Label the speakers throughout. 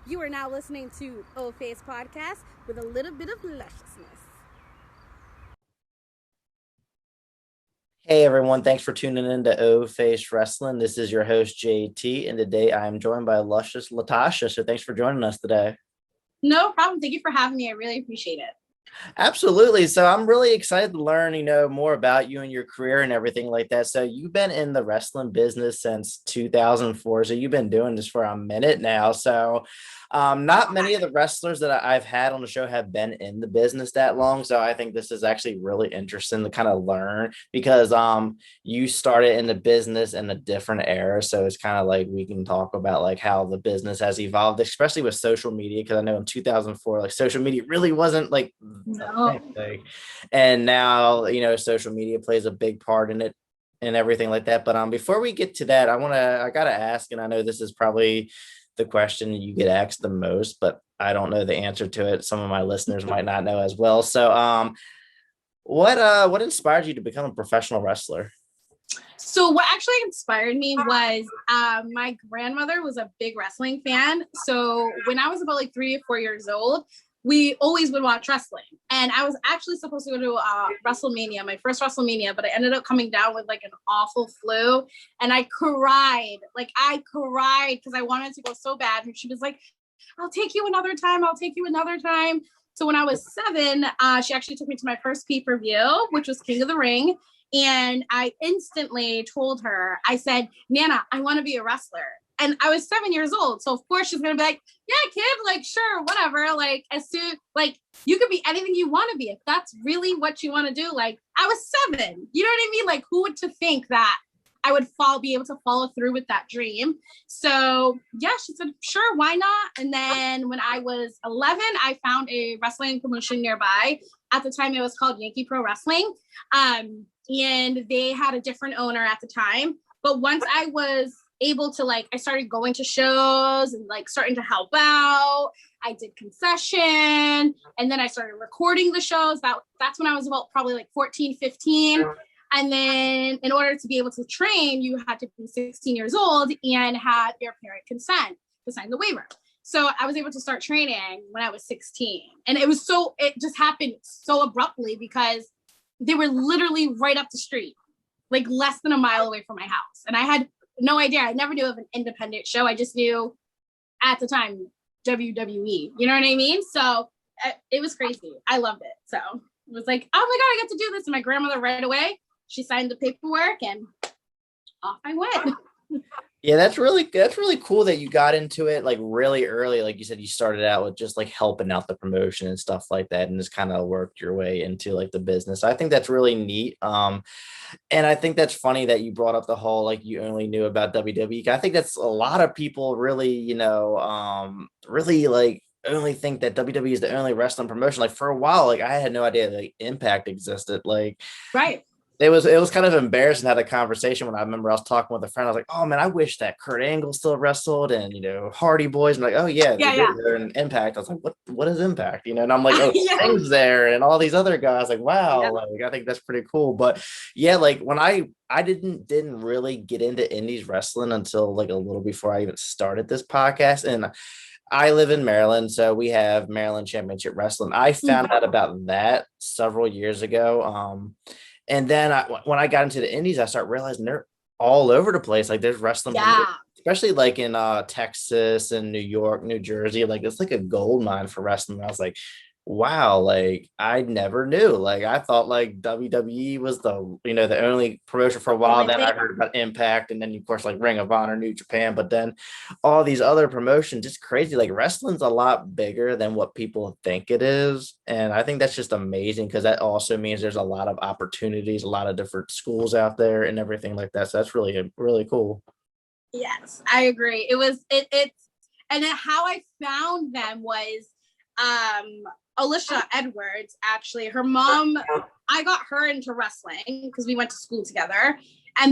Speaker 1: You are now listening to Old Face Podcast with a little bit of lusciousness.
Speaker 2: Hey everyone, thanks for tuning in to O Face Wrestling. This is your host JT, and today I am joined by Luscious Latasha. So thanks for joining us today.
Speaker 3: No problem. Thank you for having me. I really appreciate it.
Speaker 2: Absolutely. So I'm really excited to learn, more about you and your career and everything like that. So you've been in the wrestling business since 2004. So you've been doing this for a minute now. So not many of the wrestlers that I've had on the show have been in the business that long. So I think this is actually really interesting to kind of learn because you started in the business in a different era. So it's kind of like we can talk about like how the business has evolved, especially with social media. Because I know in 2004, like social media really wasn't like
Speaker 3: No.
Speaker 2: and now social media plays a big part in it and everything like that. But before we get to that, I gotta ask, and I know this is probably the question you get asked the most, but I don't know the answer to it. Some of my listeners might not know as well. So what inspired you to become a professional wrestler?
Speaker 3: So what actually inspired me was my grandmother was a big wrestling fan. So when I was about like 3 or 4 years old, we always would watch wrestling. And I was actually supposed to go to WrestleMania, my first WrestleMania, but I ended up coming down with like an awful flu. And I cried. Like I cried because I wanted to go so bad. And she was like, I'll take you another time. I'll take you another time. So when I was 7, she actually took me to my first pay-per-view, which was King of the Ring. And I instantly told her, I said, Nana, I want to be a wrestler. And I was 7 years old. So of course she's going to be like, yeah, kid, like, sure, whatever. Like as soon, like you could be anything you want to be. If that's really what you want to do. Like I was 7, you know what I mean? Like who would to think that I would be able to follow through with that dream. So yeah, she said, sure, why not? And then when I was 11, I found a wrestling promotion nearby. At the time, it was called Yankee Pro Wrestling. And they had a different owner at the time. But once I was able to I started going to shows and like starting to help out. I did concession and then I started recording the shows. That's when I was about probably like 14, 15. And then in order to be able to train, you had to be 16 years old and had your parent consent to sign the waiver. So I was able to start training when I was 16. And it just happened so abruptly because they were literally right up the street, like less than a mile away from my house. And I had no idea. I never knew of an independent show. I just knew at the time WWE. You know what I mean? So it was crazy. I loved it. So it was like, oh my God, I get to do this. And my grandmother right away, she signed the paperwork and off I went.
Speaker 2: Yeah, that's really cool that you got into it like really early. Like you said, you started out with just like helping out the promotion and stuff like that, and just kind of worked your way into like the business. I think that's really neat. And I think that's funny that you brought up the whole like you only knew about WWE. I think that's a lot of people really, really like only think that WWE is the only wrestling promotion. Like for a while, like I had no idea like Impact existed. Like
Speaker 3: Right.
Speaker 2: it was kind of embarrassing to have a conversation when I remember I was talking with a friend. I was like, oh man, I wish that Kurt Angle still wrestled and Hardy Boys. I'm like, oh yeah, they
Speaker 3: Yeah,
Speaker 2: do.
Speaker 3: yeah.
Speaker 2: They're in Impact. I was like, what is Impact? And I'm like, oh,
Speaker 3: Yeah.
Speaker 2: Sting's there and all these other guys. Like, wow,
Speaker 3: Yeah.
Speaker 2: like I think that's pretty cool. But yeah, like when I didn't really get into indies wrestling until like a little before I even started this podcast. And I live in Maryland, so we have Maryland Championship Wrestling. I found out about that several years ago. And then when I got into the indies, I started realizing they're all over the place. Like there's wrestling,
Speaker 3: Yeah.
Speaker 2: especially like in Texas and New York, New Jersey. Like it's like a gold mine for wrestling. I was like, wow, like I never knew. Like I thought like WWE was the only promotion for a while.
Speaker 3: Only
Speaker 2: Then
Speaker 3: thing.
Speaker 2: I heard about Impact, and then of course like Ring of Honor, New Japan. But then all these other promotions, it's crazy. Like wrestling's a lot bigger than what people think it is. And I think that's just amazing because that also means there's a lot of opportunities, a lot of different schools out there and everything like that. So that's really, really cool.
Speaker 3: Yes, I agree. It's and then how I found them was um Alicia Edwards, actually. Her mom, I got her into wrestling because we went to school together.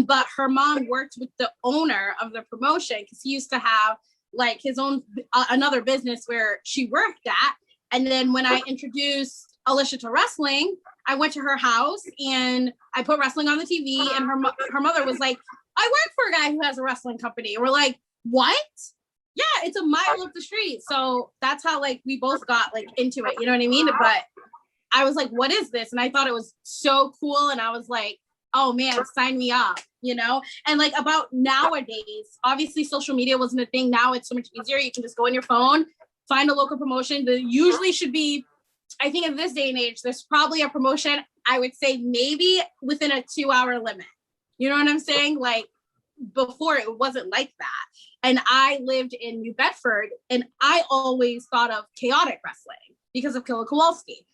Speaker 3: But her mom worked with the owner of the promotion because he used to have like his own another business where she worked at. And then when I introduced Alicia to wrestling, I went to her house and I put wrestling on the TV. And her mother was like, I work for a guy who has a wrestling company. And we're like, what? Yeah, it's a mile up the street. So that's how like we both got like into it. You know what I mean? But I was like, what is this? And I thought it was so cool. And I was like, oh man, sign me up, you know? And like about nowadays, obviously social media wasn't a thing. Now it's so much easier. You can just go on your phone, find a local promotion. There usually should be, I think in this day and age, there's probably a promotion, I would say maybe within a 2-hour limit. You know what I'm saying? Like before it wasn't like that. And I lived in New Bedford and I always thought of chaotic wrestling because of Killer Kowalski.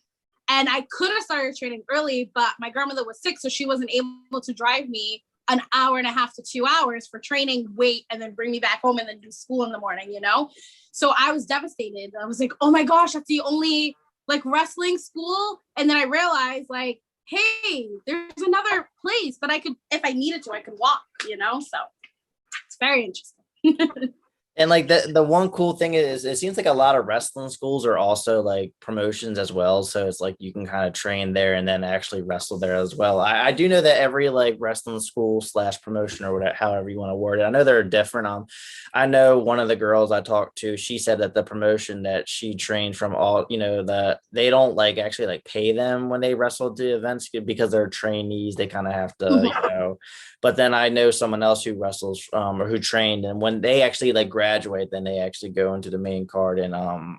Speaker 3: And I could have started training early, but my grandmother was sick, so she wasn't able to drive me an hour and a half to 2 hours for training, wait, and then bring me back home and then do school in the morning, you know? So I was devastated. I was like, oh my gosh, that's the only like wrestling school. And then I realized like, hey, there's another place that I could, if I needed to, I could walk, you know? So it's very interesting.
Speaker 2: And like the one cool thing is it seems like a lot of wrestling schools are also like promotions as well. So it's like you can kind of train there and then actually wrestle there as well. I do know that every like wrestling school / promotion or whatever, however you want to word it, I know they're different. I know one of the girls I talked to, she said that the promotion that she trained from all, they don't like actually like pay them when they wrestle the events because they're trainees. They kind of have to, but then I know someone else who wrestles or who trained, and when they actually like graduate, then they actually go into the main card and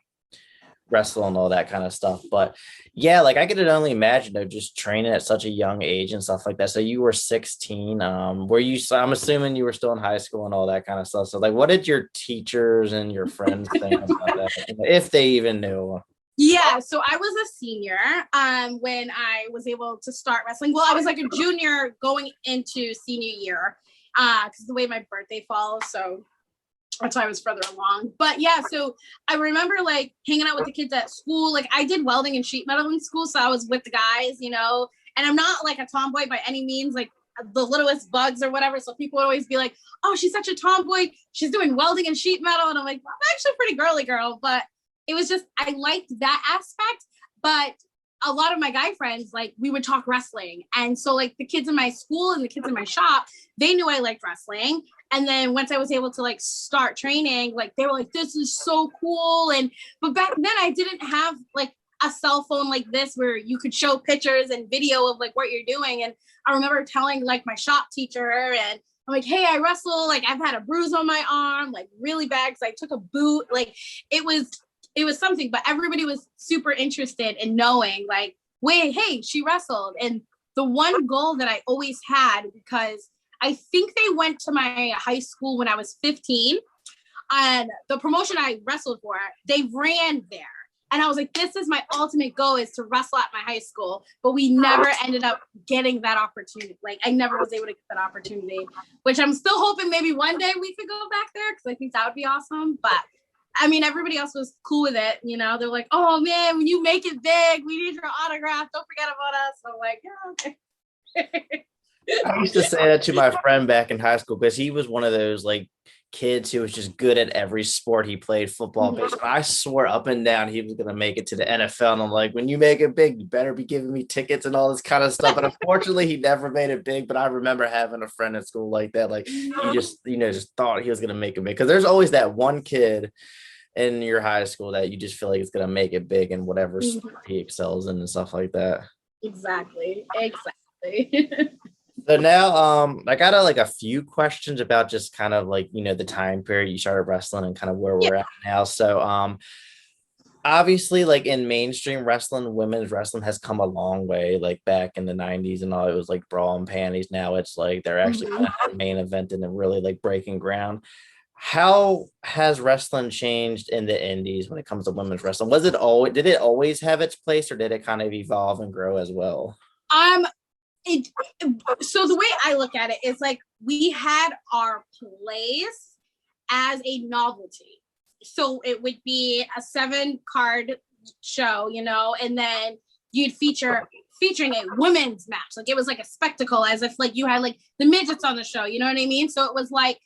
Speaker 2: wrestle and all that kind of stuff. But yeah, like I could only imagine though, just training at such a young age and stuff like that. So you were 16. Were you? I'm assuming you were still in high school and all that kind of stuff. So like, what did your teachers and your friends think about that, if they even knew?
Speaker 3: Yeah, so I was a senior when I was able to start wrestling. Well, I was like a junior going into senior year because the way my birthday falls, so that's why I was further along. But yeah, so I remember like hanging out with the kids at school. Like I did welding and sheet metal in school, so I was with the guys, you know. And I'm not like a tomboy by any means, like the littlest bugs or whatever. So people would always be like, "Oh, she's such a tomboy. She's doing welding and sheet metal," and I'm like, well, "I'm actually a pretty girly girl," but it was just, I liked that aspect, but a lot of my guy friends, like we would talk wrestling. And so like the kids in my school and the kids in my shop, they knew I liked wrestling. And then once I was able to like start training, like they were like, this is so cool. But back then I didn't have like a cell phone like this where you could show pictures and video of like what you're doing. And I remember telling like my shop teacher and I'm like, hey, I wrestle, like I've had a bruise on my arm, like really bad because I took a boot. Like it was something, but everybody was super interested in knowing like, wait, hey, she wrestled. And the one goal that I always had, because I think they went to my high school when I was 15 and the promotion I wrestled for, they ran there. And I was like, this is my ultimate goal is to wrestle at my high school, but we never ended up getting that opportunity. Like I never was able to get that opportunity, which I'm still hoping maybe one day we could go back there because I think that would be awesome. But I mean, everybody else was cool with it. You know, they're like, oh man, when you make it big, we need your autograph. Don't forget about us. I'm like, yeah, okay.
Speaker 2: I used to say that to my friend back in high school because he was one of those like kids who was just good at every sport he played, football, baseball. I swore up and down he was going to make it to the NFL. And I'm like, when you make it big, you better be giving me tickets and all this kind of stuff. But unfortunately, he never made it big. But I remember having a friend at school like that. Like he just, just thought he was going to make it big. Because there's always that one kid in your high school that you just feel like it's going to make it big in whatever sport he excels in and stuff like that.
Speaker 3: Exactly.
Speaker 2: So now I got a few questions about just kind of like, the time period you started wrestling and kind of where we're at now. So obviously like in mainstream wrestling, women's wrestling has come a long way. Like back in the 90s and all, it was like bra and panties. Now it's like they're actually kind of main eventing and really like breaking ground. How has wrestling changed in the indies when it comes to women's wrestling? Did it always have its place or did it kind of evolve and grow as well?
Speaker 3: So the way I look at it is like we had our place as a novelty. So it would be a 7-card show, and then you'd featuring a women's match. Like it was like a spectacle as if like you had like the midgets on the show, you know what I mean? So it was like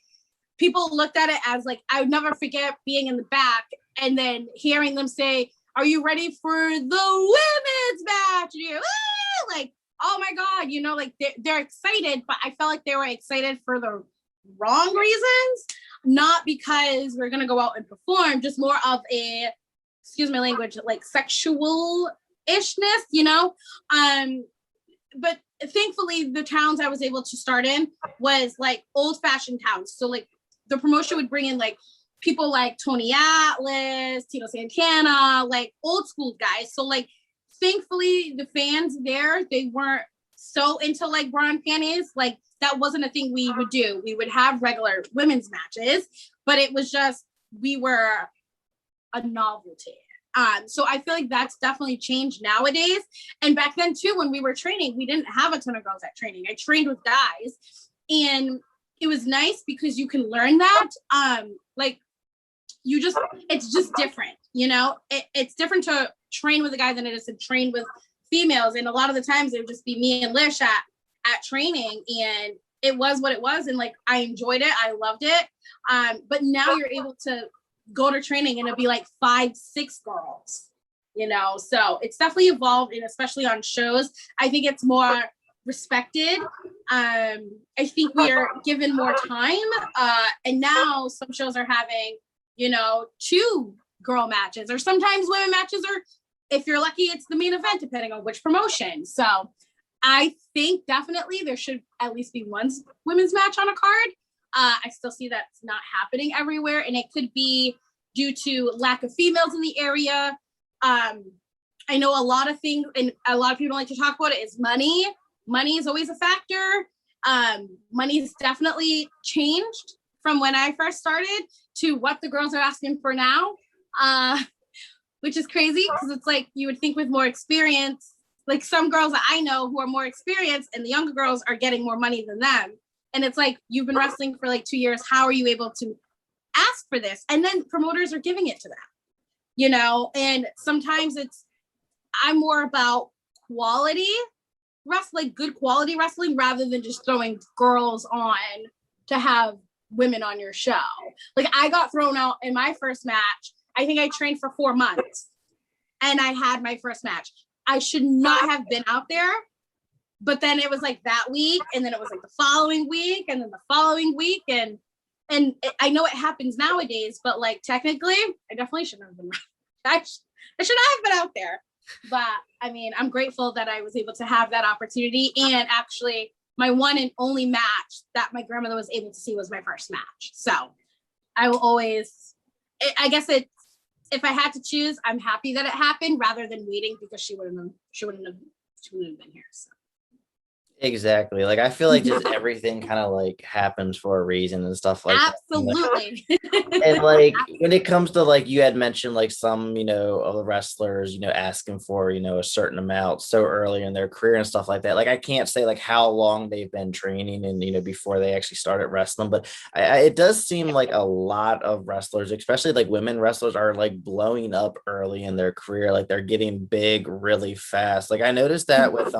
Speaker 3: people looked at it as like, I would never forget being in the back and then hearing them say, are you ready for the women's match? And you're like, oh my God, like they're excited, but I felt like they were excited for the wrong reasons. not because we're gonna go out and perform, just more of a, excuse my language, like sexual ishness, you know. But thankfully the towns I was able to start in was like old-fashioned towns. So like the promotion would bring in like people like Tony Atlas, Tito Santana, like old school guys. So like thankfully the fans there, they weren't so into like bra and panties. Like that wasn't a thing we would do. We would have regular women's matches, but it was just, we were a novelty. So I feel like that's definitely changed nowadays. And back then too, when we were training, we didn't have a ton of girls at training. I trained with guys, and it was nice because you can learn that. Like you just, it's just different, you know. It's different to train with a guy than it is to train with females. And a lot of the times it would just be me and Lish at training, and it was what it was. And like, I enjoyed it. I loved it. But now you're able to go to training and it'll be like 5-6 girls, you know. So it's definitely evolved, and especially on shows, I think it's more respected. I think we are given more time, and now some shows are having, you know, 2 girl matches, or sometimes women matches, or if you're lucky it's the main event depending on which promotion. So I think definitely there should at least be one women's match on a card. I still see that's not happening everywhere, and it could be due to lack of females in the area. I know a lot of things, and a lot of people like to talk about it, is money. Money is always a factor. Money's definitely changed from when I first started to what the girls are asking for now, which is crazy because it's like you would think with more experience, like some girls that I know who are more experienced and the younger girls are getting more money than them. And it's like, you've been wrestling for like 2 years. How are you able to ask for this? And then promoters are giving it to them, you know? And sometimes I'm more about quality wrestling, good quality wrestling, rather than just throwing girls on to have women on your show. Like I got thrown out in my first match. I think I trained for 4 months and I had my first match. I should not have been out there. But then it was like that week, and then it was like the following week, and then the following week, and I know it happens nowadays, but like technically, I definitely shouldn't have been. I should not have been out there. But I mean, I'm grateful that I was able to have that opportunity, and actually, my one and only match that my grandmother was able to see was my first match. So I will always, I guess if I had to choose, I'm happy that it happened rather than waiting, because she wouldn't have been here. So.
Speaker 2: Exactly. Like I feel like just everything kind of like happens for a reason and stuff like
Speaker 3: absolutely.
Speaker 2: that. And like when it comes to like you had mentioned like some, you know, of the wrestlers, you know, asking for, you know, a certain amount so early in their career and stuff like that. Like I can't say like how long they've been training and, you know, before they actually started wrestling, but it does seem like a lot of wrestlers, especially like women wrestlers, are like blowing up early in their career. Like they're getting big really fast. Like I noticed that with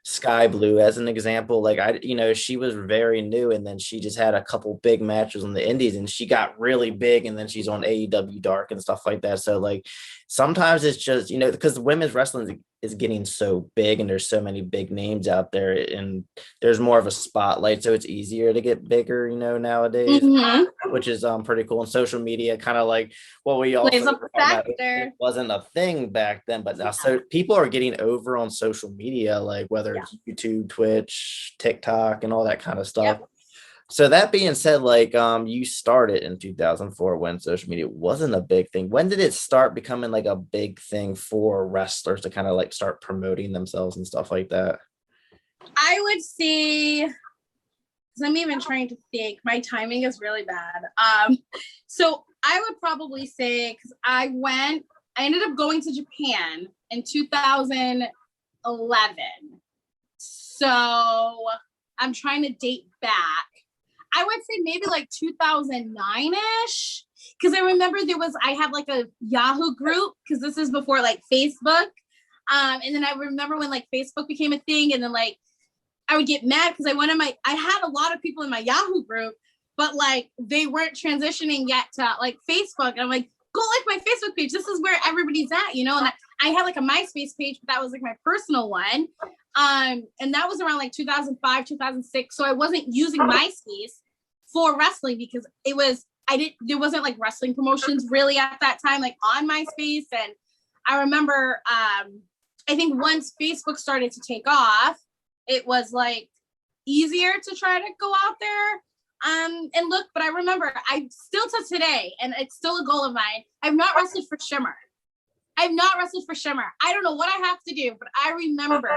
Speaker 2: Sky Blue as an example. Like she was very new, and then she just had a couple big matches on the indies and she got really big, and then she's on AEW Dark and stuff like that. So like sometimes it's just, you know, because women's wrestling is getting so big and there's so many big names out there and there's more of a spotlight, so it's easier to get bigger, you know, nowadays. Which is pretty cool. And social media kind of like what we also
Speaker 3: plays up a factor.
Speaker 2: It wasn't a thing back then, but now so people are getting over on social media, like whether it's YouTube, Twitch, TikTok, and all that kind of stuff. So that being said, like you started in 2004 when social media wasn't a big thing. When did it start becoming like a big thing for wrestlers to kind of like start promoting themselves and stuff like that?
Speaker 3: I would say, because I'm even trying to think, my timing is really bad. So I would probably say, because I ended up going to Japan in 2011. So I'm trying to date back. I would say maybe like 2009-ish, because I remember I had like a Yahoo group, because this is before like Facebook. And then I remember when like Facebook became a thing, and then like I would get mad because I had a lot of people in my Yahoo group, but like they weren't transitioning yet to like Facebook. And I'm like, go like my Facebook page. This is where everybody's at, you know? And I had like a MySpace page, but that was like my personal one. And that was around like 2005, 2006. So I wasn't using MySpace. for wrestling because there wasn't like wrestling promotions really at that time, like on MySpace. And I remember, I think once Facebook started to take off, it was like easier to try to go out there and look. But I remember, I still to today, and it's still a goal of mine, I've not wrestled for Shimmer. I don't know what I have to do, but I remember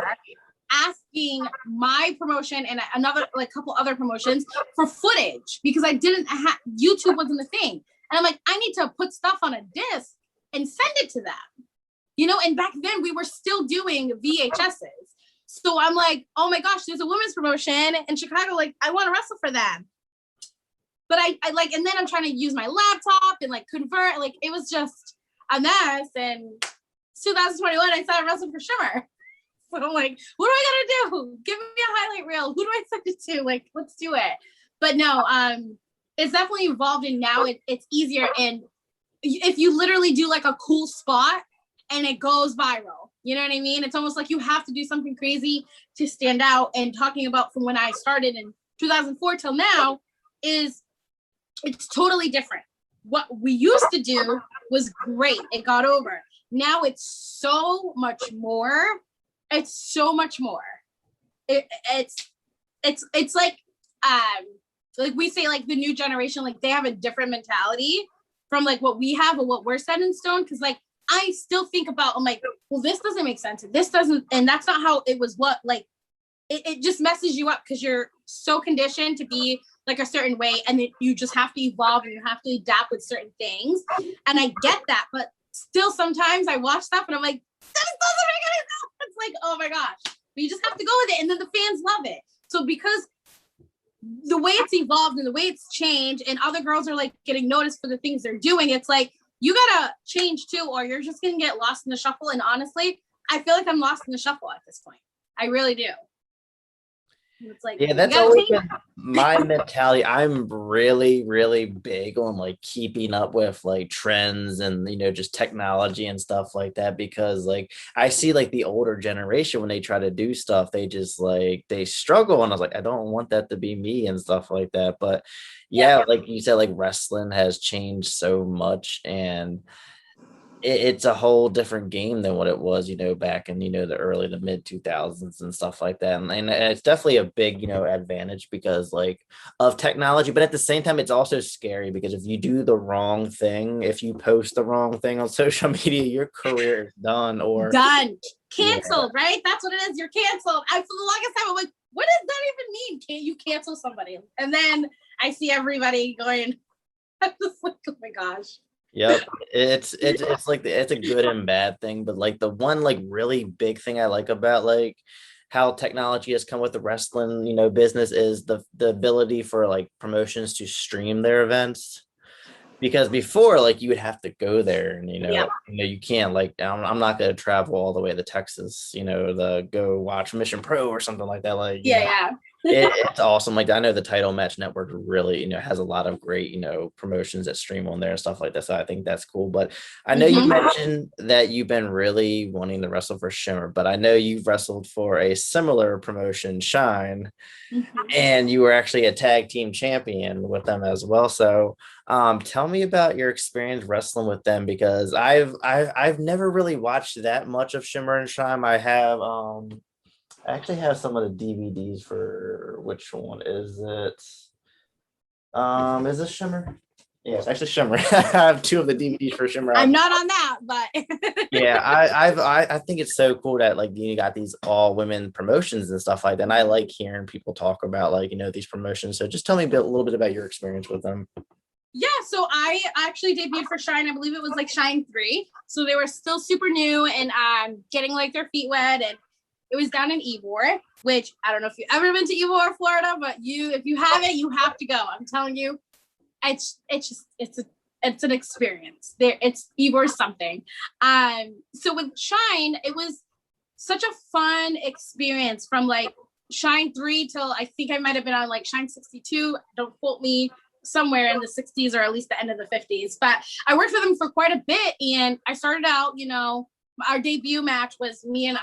Speaker 3: asking my promotion and another, like couple other promotions for footage because I didn't have, YouTube wasn't a thing. And I'm like, I need to put stuff on a disc and send it to them, you know? And back then we were still doing VHSs. So I'm like, oh my gosh, there's a women's promotion in Chicago. Like, I want to wrestle for them. But I like, and then I'm trying to use my laptop and like convert, like it was just a mess. And 2021, I started wrestling for Shimmer. So I'm like, what do I gotta do? Give me a highlight reel. Who do I send it to? Like, let's do it. But no, it's definitely evolved, and now it's easier. And if you literally do like a cool spot and it goes viral, you know what I mean? It's almost like you have to do something crazy to stand out. And talking about from when I started in 2004 till now it's totally different. What we used to do was great. It got over. Now it's so much more. It's so much more. It's like we say, like the new generation, like they have a different mentality from like what we have or what we're set in stone. Cause like I still think about, I'm like, well, this doesn't make sense. This doesn't, and that's not how it was. What like it just messes you up because you're so conditioned to be like a certain way, and then you just have to evolve and you have to adapt with certain things. And I get that, but still sometimes I watch stuff and I'm like, this doesn't make any sense. It's like, oh my gosh. But you just have to go with it. And then the fans love it. So because the way it's evolved and the way it's changed and other girls are like getting noticed for the things they're doing, it's like, you gotta change too, or you're just gonna get lost in the shuffle. And honestly, I feel like I'm lost in the shuffle at this point. I really do. It's like,
Speaker 2: yeah, that's always been my mentality. I'm really, really big on like keeping up with like trends and, you know, just technology and stuff like that, because like I see like the older generation when they try to do stuff, they just like they struggle. And I was like, I don't want that to be me and stuff like that. But yeah, like you said, like wrestling has changed so much, and it's a whole different game than what it was, you know, back in, you know, the early to mid 2000s and stuff like that. And it's definitely a big, you know, advantage because like of technology, but at the same time, it's also scary because if you do the wrong thing, if you post the wrong thing on social media, your career is done or
Speaker 3: canceled, right? That's what it is. You're canceled. I, for the longest time, I'm like, what does that even mean? Can't you cancel somebody? And then I see everybody going, I'm just like, oh my gosh.
Speaker 2: Yep, it's like it's a good and bad thing, but like the one like really big thing I like about like how technology has come with the wrestling, you know, business is the ability for like promotions to stream their events. Because before, like you would have to go there, and you can't like I'm not gonna travel all the way to Texas, you know, to go watch Mission Pro or something like that. Like it's awesome. Like I know the Title Match Network really, you know, has a lot of great, you know, promotions that stream on there and stuff like that. So I think that's cool. But I know you mentioned that you've been really wanting to wrestle for Shimmer, but I know you've wrestled for a similar promotion, Shine, and you were actually a tag team champion with them as well. So tell me about your experience wrestling with them, because I've never really watched that much of Shimmer and Shine. I actually have some of the DVDs for, which one is it? Is this Shimmer? Yeah, it's actually Shimmer. I have two of the DVDs for Shimmer.
Speaker 3: I'm not on that, but
Speaker 2: yeah, I think it's so cool that like you got these all women promotions and stuff like that. And I like hearing people talk about like, you know, these promotions. So just tell me a little bit about your experience with them.
Speaker 3: Yeah, so I actually debuted for Shine. I believe it was like Shine 3. So they were still super new and getting like their feet wet, and it was down in Ybor, which I don't know if you've ever been to Ybor, Florida, but if you haven't, you have to go. I'm telling you, it's an experience. It's Ybor something. So with Shine, it was such a fun experience from like Shine 3 till I think I might have been on like Shine 62. Don't quote me, somewhere in the 60s or at least the end of the 50s. But I worked with them for quite a bit, and I started out, you know, our debut match was me and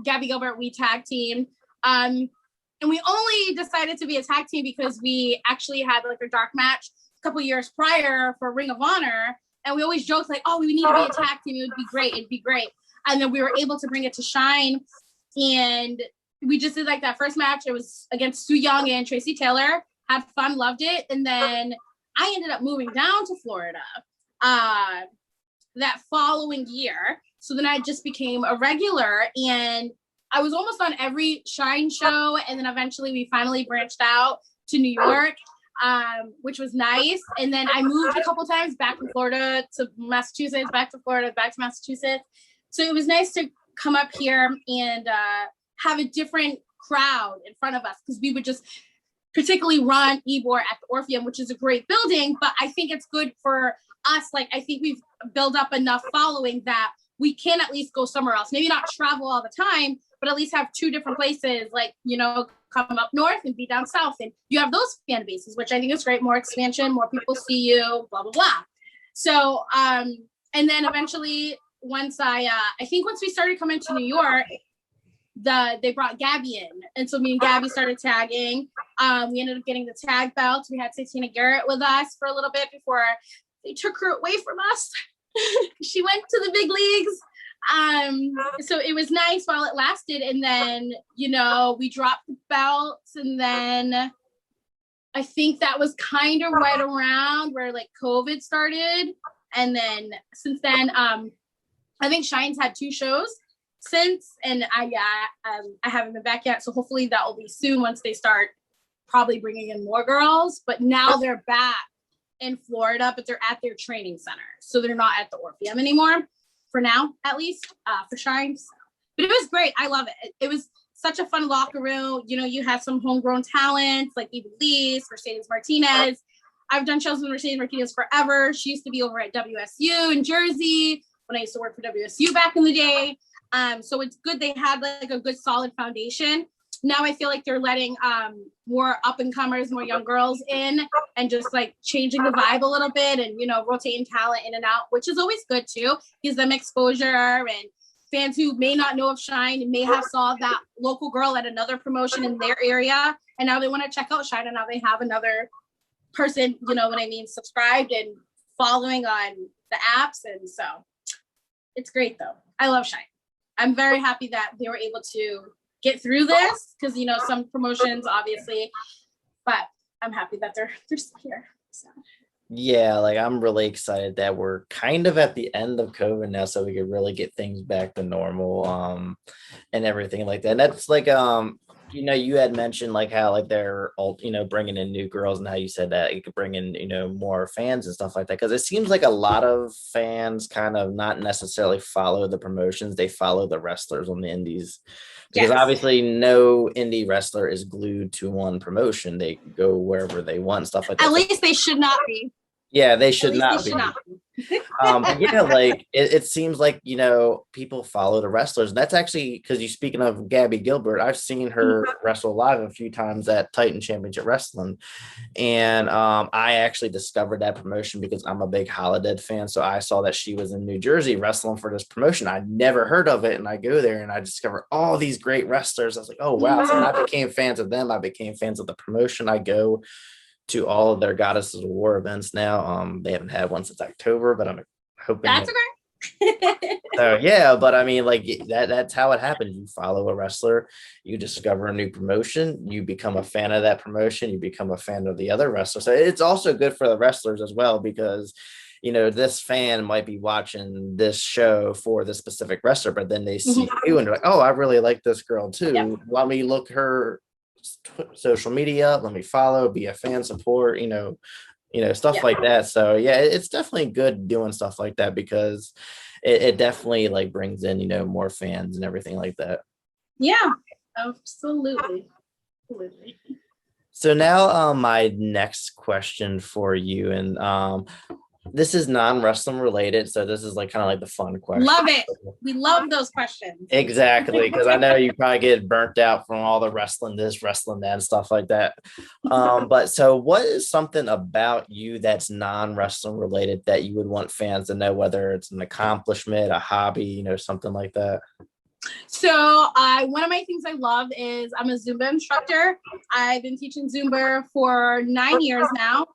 Speaker 3: Gabby Gilbert. We tag team. And we only decided to be a tag team because we actually had like a dark match a couple years prior for Ring of Honor. And we always joked like, oh, we need to be a tag team. It would be great. It'd be great. And then we were able to bring it to Shine. And we just did like that first match. It was against Sue Young and Tracy Taylor. Had fun, loved it. And then I ended up moving down to Florida that following year. So then I just became a regular, and I was almost on every Shine show. And then eventually we finally branched out to New York, which was nice. And then I moved a couple times back from Florida to Massachusetts, back to Florida, back to Massachusetts. So it was nice to come up here and have a different crowd in front of us, because we would just particularly run Ybor at the Orpheum, which is a great building. But I think it's good for us. Like, I think we've built up enough following that we can at least go somewhere else. Maybe not travel all the time, but at least have two different places, like, you know, come up north and be down south. And you have those fan bases, which I think is great. More expansion, more people see you, blah, blah, blah. So, and then eventually once I think once we started coming to New York, they brought Gabby in. And so me and Gabby started tagging. We ended up getting the tag belts. We had Satina Garrett with us for a little bit before they took her away from us. She went to the big leagues. So it was nice while it lasted. And then, you know, we dropped the belts. And then I think that was kind of right around where like COVID started. And then since then, I think Shine's had 2 shows since, and I haven't been back yet. So hopefully that will be soon once they start probably bringing in more girls. But now they're back in Florida, but they're at their training center. So they're not at the Orpheum anymore for now, at least for Shine. So. But it was great. I love it. It was such a fun locker room. You know, you had some homegrown talents like Eva Lee, Mercedes Martinez. I've done shows with Mercedes Martinez forever. She used to be over at WSU in Jersey when I used to work for WSU back in the day. So it's good they had like a good solid foundation. Now I feel like they're letting more up and comers, more young girls in, and just like changing the vibe a little bit, and, you know, rotating talent in and out, which is always good too. Gives them exposure, and fans who may not know of Shine and may have saw that local girl at another promotion in their area, and now they want to check out Shine, and now they have another person, you know what I mean, subscribed and following on the apps. And so it's great though. I love Shine. I'm very happy that they were able to get through this, because, you know, some promotions obviously, but I'm happy that they're still here. So.
Speaker 2: Yeah, like I'm really excited that we're kind of at the end of COVID now, so we could really get things back to normal, and everything like that. And that's like, you know, you had mentioned like how like they're all, you know, bringing in new girls, and how you said that you could bring in, you know, more fans and stuff like that. Because it seems like a lot of fans kind of not necessarily follow the promotions; they follow the wrestlers on the indies. Because obviously no indie wrestler is glued to one promotion. They go wherever they want, stuff like that.
Speaker 3: At least they should not be.
Speaker 2: Yeah, they should not be. But yeah, like it seems like, you know, people follow the wrestlers. And that's actually because you speaking of Gabby Gilbert, I've seen her wrestle live a few times at Titan Championship Wrestling. And I actually discovered that promotion because I'm a big Holodead fan. So I saw that she was in New Jersey wrestling for this promotion. I'd never heard of it. And I go there and I discover all these great wrestlers. I was like, oh, wow. So I became fans of them. I became fans of the promotion. I go to all of their Goddesses of War events now. They haven't had one since October, but I'm hoping
Speaker 3: that's okay.
Speaker 2: So yeah, but I mean, like that's how it happens. You follow a wrestler, you discover a new promotion, you become a fan of that promotion, you become a fan of the other wrestler. So it's also good for the wrestlers as well, because, you know, this fan might be watching this show for this specific wrestler, but then they see you and they're like, oh, I really like this girl too. Yep. Let me look her social media, let me follow, be a fan, support, you know, stuff like that. So yeah, it's definitely good doing stuff like that, because it definitely like brings in, you know, more fans and everything like that.
Speaker 3: Yeah, absolutely.
Speaker 2: So now my next question for you, and this is non-wrestling related, so this is like kind of like the fun question.
Speaker 3: Love it. We love those questions.
Speaker 2: Exactly, because I know you probably get burnt out from all the wrestling this, wrestling that, and stuff like that. But so what is something about you that's non-wrestling related that you would want fans to know, whether it's an accomplishment, a hobby, you know, something like that?
Speaker 3: So one of my things I love is I'm a Zumba instructor. I've been teaching Zumba for 9 years now.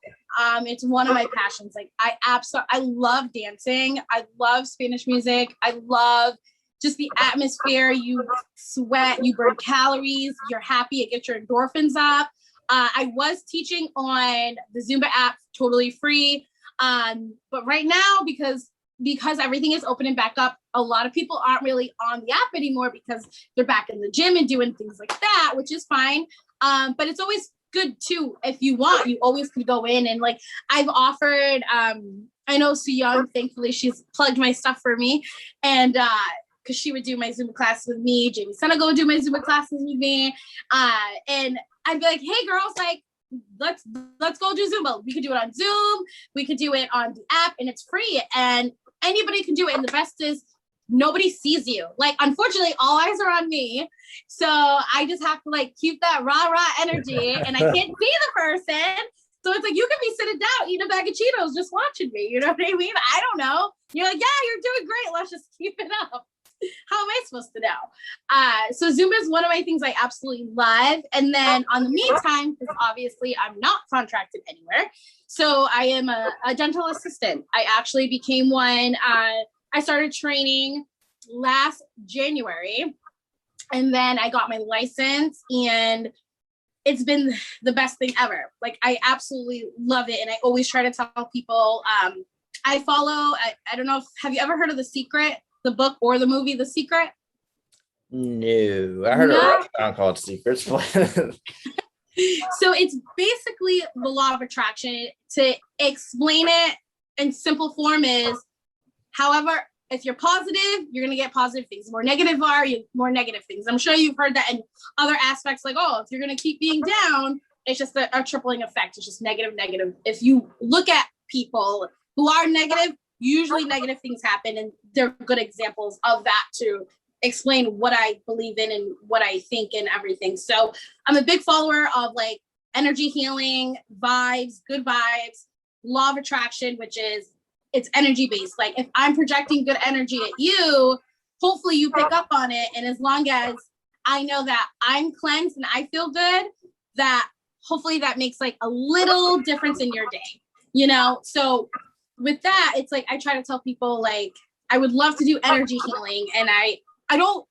Speaker 3: It's one of my passions. Like I love dancing. I love Spanish music. I love just the atmosphere. You sweat, you burn calories, you're happy, it gets your endorphins up. I was teaching on the Zumba app totally free. But right now, because everything is opening back up, a lot of people aren't really on the app anymore because they're back in the gym and doing things like that, which is fine. But it's always good too. If you want, you always can go in and like I've offered, I know Su Young, thankfully she's plugged my stuff for me. And because she would do my Zumba classes with me, Jamie Senegal would do my Zumba classes with me. And I'd be like, hey girls, like, let's go do Zumba. We could do it on Zoom. We could do it on the app and it's free and anybody can do it. And the best is nobody sees you. Like, unfortunately, all eyes are on me. So I just have to like keep that rah energy and I can't see the person. So it's like, you can be sitting down, eating a bag of Cheetos, just watching me. You know what I mean? I don't know. You're like, yeah, you're doing great. Let's just keep it up. How am I supposed to know? So Zumba is one of my things I absolutely love. And then on the meantime, because obviously I'm not contracted anywhere. So I am a dental assistant. I actually became one. I started training last January and then I got my license and it's been the best thing ever. Like I absolutely love it. And I always try to tell people, I follow, I don't know, have you ever heard of The Secret? The book or the movie The Secret?
Speaker 2: No, I heard a restaurant called Secrets. So
Speaker 3: it's basically the law of attraction. To explain it in simple form is, however, if you're positive, you're going to get positive things. The more negative more negative things. I'm sure you've heard that in other aspects, like, oh, if you're going to keep being down, it's just a tripling effect. It's just negative. If you look at people who are negative, usually negative things happen, and they're good examples of that to explain what I believe in and what I think and everything. So I'm a big follower of like energy healing, vibes, good vibes, law of attraction, which is it's energy based. Like if I'm projecting good energy at you, hopefully you pick up on it. And as long as I know that I'm cleansed and I feel good, that hopefully that makes like a little difference in your day, you know? So with that, it's like I try to tell people like I would love to do energy healing, and I don't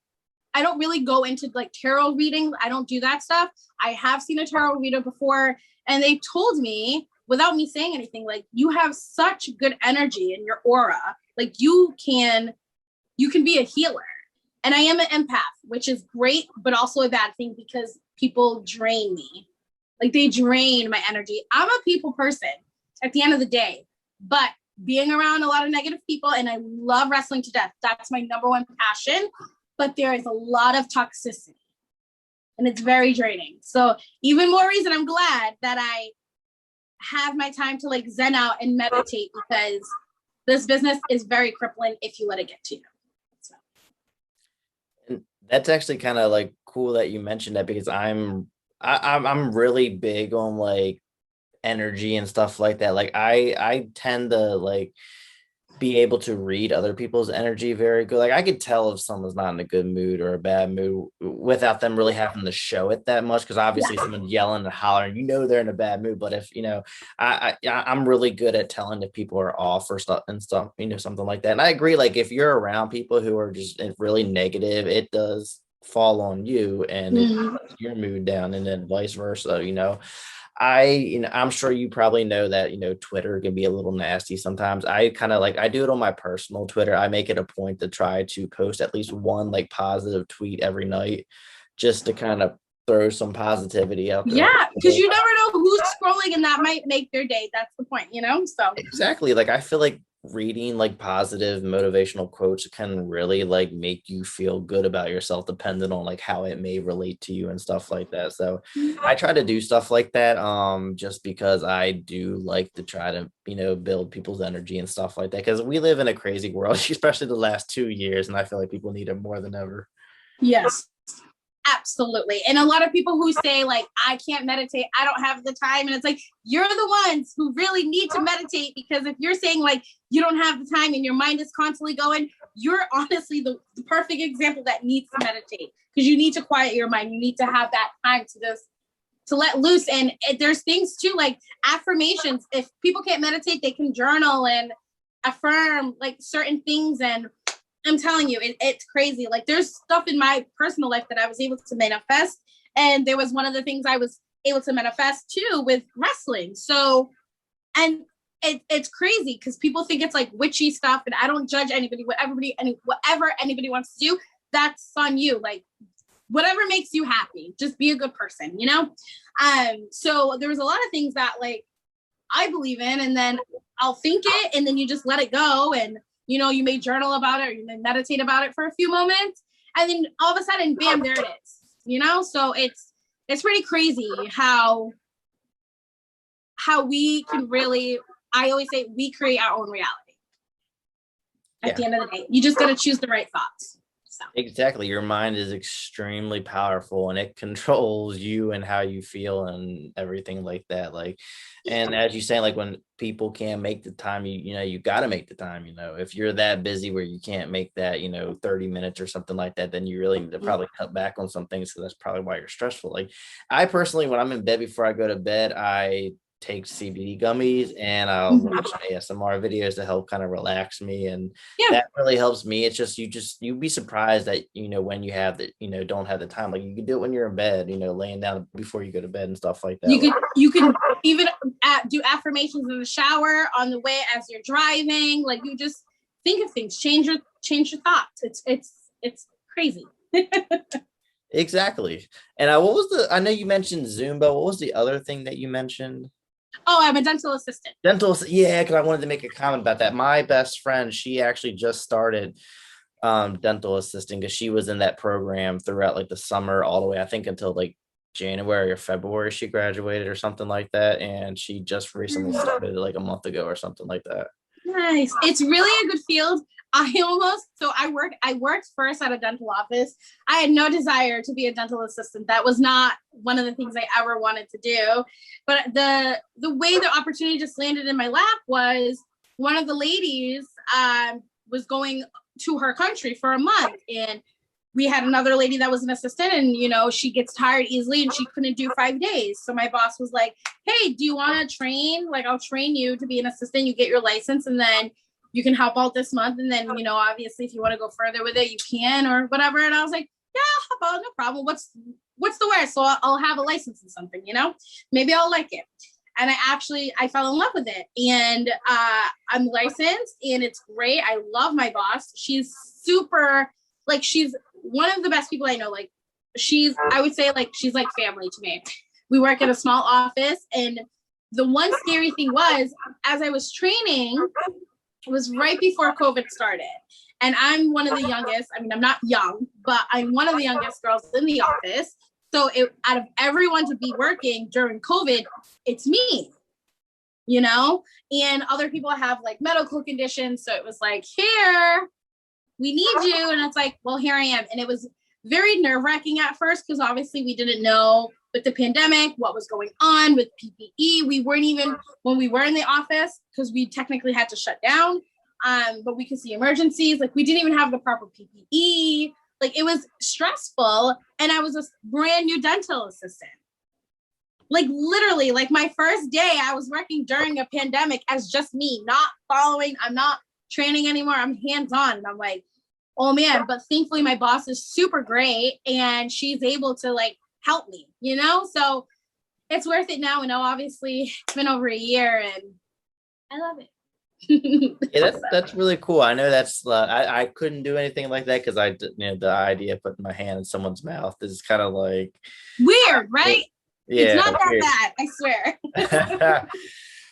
Speaker 3: really go into like tarot reading. I don't do that stuff. I have seen a tarot reader before, and they told me without me saying anything, like you have such good energy in your aura, like you can be a healer. And I am an empath, which is great, but also a bad thing because people drain me. Like they drain my energy. I'm a people person at the end of the day. But being around a lot of negative people, and I love wrestling to death. That's my number one passion. But there is a lot of toxicity and it's very draining. So even more reason I'm glad that I have my time to like zen out and meditate, because this business is very crippling if you let it get to you. So.
Speaker 2: And that's actually kind of like cool that you mentioned that, because I'm really big on like energy and stuff like that. Like I tend to like be able to read other people's energy very good. Like I could tell if someone's not in a good mood or a bad mood without them really having to show it that much, because obviously someone yelling and hollering, you know they're in a bad mood. But if I'm really good at telling if people are off or stuff and stuff, something like that. And I agree, like if you're around people who are just really negative, it does fall on you and it puts your mood down, and then vice versa. I'm sure you probably know that, Twitter can be a little nasty sometimes. I kind of I do it on my personal Twitter. I make it a point to try to post at least one like positive tweet every night, just to kind of throw some positivity out there.
Speaker 3: Yeah, because you never know who's scrolling and that might make their day. That's the point, So
Speaker 2: exactly. Like I feel like reading like positive motivational quotes can really like make you feel good about yourself, depending on like how it may relate to you and stuff like that. So I try to do stuff like that just because I do like to try to build people's energy and stuff like that, because we live in a crazy world, especially the last 2 years, and I feel like people need it more than ever.
Speaker 3: Yes, Absolutely. And a lot of people who say like, I can't meditate, I don't have the time. And it's like, you're the ones who really need to meditate, because if you're saying like, you don't have the time and your mind is constantly going, you're honestly the perfect example that needs to meditate, because you need to quiet your mind. You need to have that time to just, to let loose. And there's things too, like affirmations. If people can't meditate, they can journal and affirm like certain things. And I'm telling you, it's crazy. Like there's stuff in my personal life that I was able to manifest. And there was one of the things I was able to manifest too with wrestling. So, and it's crazy because people think it's like witchy stuff, and I don't judge anybody, whatever anybody wants to do, that's on you. Like whatever makes you happy, just be a good person, you know? So there was a lot of things that like I believe in, and then I'll think it and then you just let it go. And you know, you may journal about it or you may meditate about it for a few moments, and then all of a sudden, bam, there it is, you know? So it's pretty crazy how we can really, I always say we create our own reality. At the end of the day, you just got to choose the right thoughts. So.
Speaker 2: Exactly. Your mind is extremely powerful, and it controls you and how you feel and everything like that. Like, and as you say, like when people can't make the time, you got to make the time. If you're that busy where you can't make that, 30 minutes or something like that, then you really need to probably cut back on some things. So that's probably why you're stressful. Like I personally, when I'm in bed before I go to bed, I take CBD gummies and I'll watch ASMR videos to help kind of relax me, and that really helps me. It's just you'd be surprised that when you have the don't have the time. Like you can do it when you're in bed, laying down before you go to bed and stuff like that.
Speaker 3: You can even do affirmations in the shower, on the way as you're driving. Like you just think of things, change your thoughts. It's crazy.
Speaker 2: Exactly. And I know you mentioned Zumba. What was the other thing that you mentioned?
Speaker 3: Oh, I'm a dental assistant.
Speaker 2: Yeah, because I wanted to make a comment about that. My best friend, she actually just started dental assisting because she was in that program throughout like the summer all the way, I think, until like January or February she graduated or something like that. And she just recently started like a month ago or something like that.
Speaker 3: Nice. It's really a good field. I worked first at a dental office. I had no desire to be a dental assistant. That was not one of the things I ever wanted to do. But the way the opportunity just landed in my lap was one of the ladies was going to her country for a month, and we had another lady that was an assistant, and she gets tired easily and she couldn't do 5 days. So my boss was like, hey, do you want to train? Like, I'll train you to be an assistant. You get your license and then you can help out this month. And then, obviously if you want to go further with it, you can, or whatever. And I was like, yeah, I'll help out, no problem. What's the worst? So I'll have a license in something, maybe I'll like it. And I fell in love with it, and I'm licensed and it's great. I love my boss. She's super, like, she's one of the best people I know. Like I would say like, she's like family to me. We work in a small office, and the one scary thing was, as I was training, it was right before COVID started. And I'm one of the youngest. I mean, I'm not young, but I'm one of the youngest girls in the office. So out of everyone to be working during COVID, it's me, and other people have like medical conditions. So it was like, here, we need you. And it's like, well, here I am. And it was very nerve-wracking at first, because obviously we didn't know with the pandemic what was going on with PPE. We weren't even, when we were in the office, because we technically had to shut down, but we could see emergencies. Like we didn't even have the proper PPE. Like it was stressful. And I was a brand new dental assistant. Like literally, like my first day, I was working during a pandemic as just me, I'm not training anymore. I'm hands-on. And I'm like, oh man. But thankfully my boss is super great, and she's able to like help me, so it's worth it now. Obviously it's been over a year and I love it.
Speaker 2: Yeah, that's really cool. I know that's I couldn't do anything like that, because the idea of putting my hand in someone's mouth is kind of like
Speaker 3: weird, right?
Speaker 2: Yeah,
Speaker 3: it's not that bad, I swear.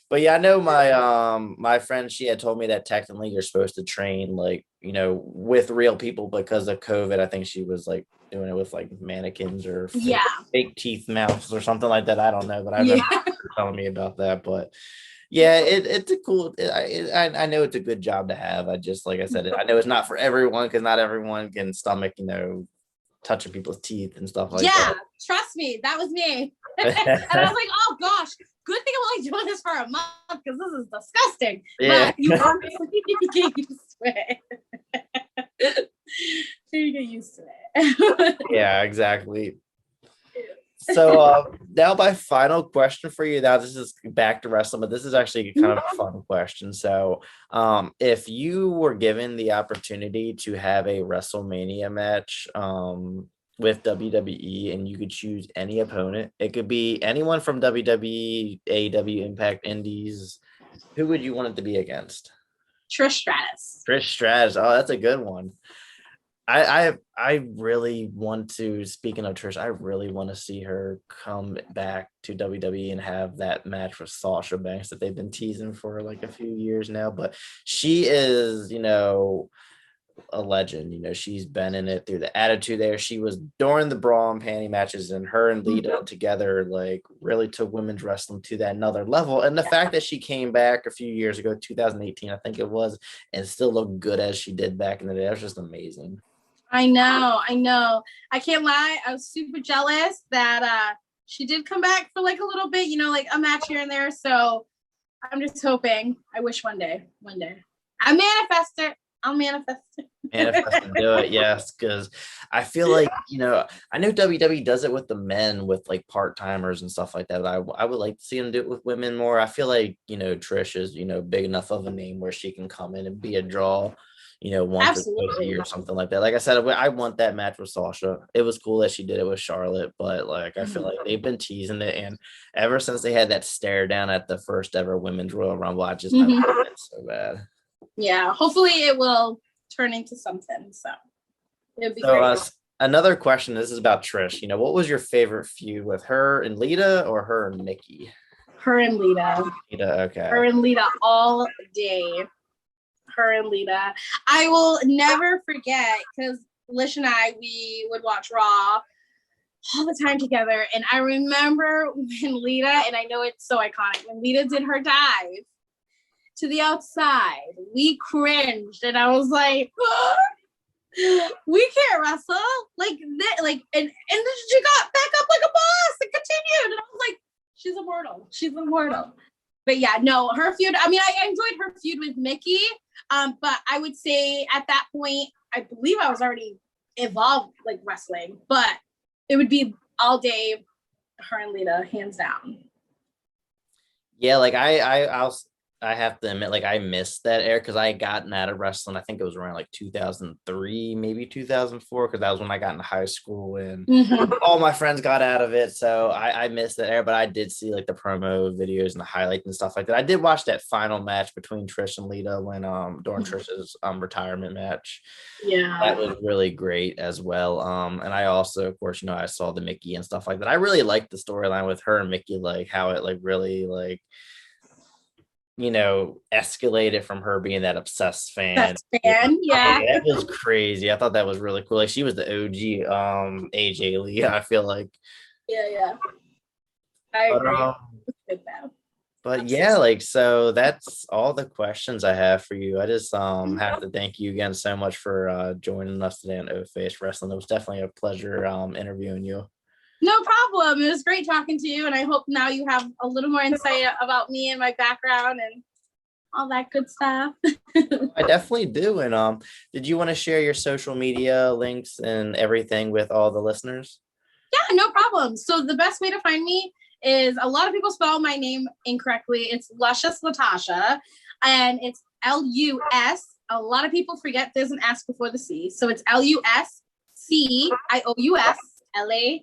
Speaker 2: But yeah, I know my friend, she had told me that technically you're supposed to train like with real people because of COVID. I think she was like doing it with like mannequins or fake teeth mouths or something like that. I don't know, but I remember her telling me about that. But yeah, it's a cool. I know it's a good job to have. I just, like I said, I know it's not for everyone, because not everyone can stomach touching people's teeth and stuff like
Speaker 3: yeah,
Speaker 2: that.
Speaker 3: trust me, that was me. And I was like, oh gosh, good thing I'm only doing this for a month because this is disgusting.
Speaker 2: Yeah.
Speaker 3: But you obviously get used to it. You get used to it.
Speaker 2: Yeah, exactly. So now my final question for you. Now this is back to wrestling, but this is actually kind of a fun question. So if you were given the opportunity to have a WrestleMania match with WWE and you could choose any opponent, it could be anyone from WWE, AEW, Impact, Indies, who would you want it to be against?
Speaker 3: Trish Stratus.
Speaker 2: Trish Stratus. Oh, that's a good one. I really want to, speaking of Trish, I really want to see her come back to WWE and have that match with Sasha Banks that they've been teasing for like a few years now. But she is, a legend. She's been in it through the Attitude Era. She was during the bra and panty matches, and her and Lita together like really took women's wrestling to that another level. And the fact that she came back a few years ago, 2018, I think it was, and still looked good as she did back in the day, that was just amazing.
Speaker 3: I know. I can't lie. I was super jealous that she did come back for like a little bit, like a match here and there. So I'm just hoping. I wish one day. I manifest it. I'll manifest it.
Speaker 2: Manifest and do it, yes, because I feel like, I know WWE does it with the men with like part-timers and stuff like that. I would like to see them do it with women more. I feel like, Trish is, big enough of a name where she can come in and be a draw. Once or twice a year or something like that. Like I said, I want that match with Sasha. It was cool that she did it with Charlotte, but like I feel like they've been teasing it, and ever since they had that stare down at the first ever Women's Royal Rumble, I just wanted it so bad.
Speaker 3: Yeah, hopefully it will turn into something. So it'd be great.
Speaker 2: Another question. This is about Trish. What was your favorite feud with her and Lita or her and Nikki?
Speaker 3: Her and Lita.
Speaker 2: Lita, okay.
Speaker 3: Her and Lita all day. Her and Lita. I will never forget because Lish and I, we would watch Raw all the time together. And I remember when Lita, and I know it's so iconic, when Lita did her dive to the outside, we cringed. And I was like, oh, we can't wrestle like that. Like, and then she got back up like a boss and continued. And I was like, she's immortal. She's immortal. But yeah, no, her feud. I mean, I enjoyed her feud with Mickey. But I would say at that point, I believe I was already involved like wrestling, but it would be all day her and Lita, hands down.
Speaker 2: Yeah, like I have to admit, like I missed that era because I had gotten out of wrestling. I think it was around like 2003, maybe 2004, because that was when I got into high school and all my friends got out of it. So I missed that era, but I did see like the promo videos and the highlights and stuff like that. I did watch that final match between Trish and Lita when during Trish's retirement match.
Speaker 3: Yeah,
Speaker 2: that was really great as well. And I also, of course, I saw the Mickey and stuff like that. I really liked the storyline with her and Mickey, like how it like really like escalated from her being that obsessed fan.
Speaker 3: Yeah.
Speaker 2: That was crazy. I thought that was really cool. Like she was the OG AJ Lee, I feel like.
Speaker 3: Yeah. I agree.
Speaker 2: But yeah, like so that's all the questions I have for you. I just have to thank you again so much for joining us today on O Face Wrestling. It was definitely a pleasure interviewing you.
Speaker 3: No problem. It was great talking to you, and I hope now you have a little more insight about me and my background and all that good stuff.
Speaker 2: I definitely do. And did you want to share your social media links and everything with all the listeners?
Speaker 3: Yeah, no problem. So the best way to find me is, a lot of people spell my name incorrectly. It's Luscious Latasha, and it's L-U-S. A lot of people forget there's an S before the C. So it's L-U-S-C-I-O-U-S. Latasha.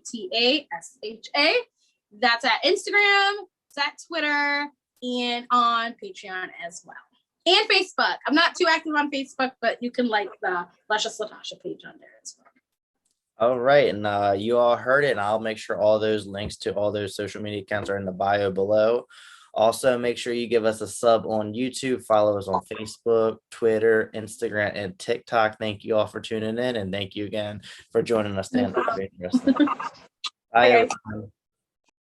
Speaker 3: That's at Instagram, it's at Twitter, and on Patreon as well. And Facebook. I'm not too active on Facebook, but you can like the Luscious Latasha page on there as well.
Speaker 2: All right. And you all heard it. And I'll make sure all those links to all those social media accounts are in the bio below. Also, make sure you give us a sub on YouTube, follow us on Facebook, Twitter, Instagram, and TikTok. Thank you all for tuning in, and thank you again for joining us. Bye, everyone.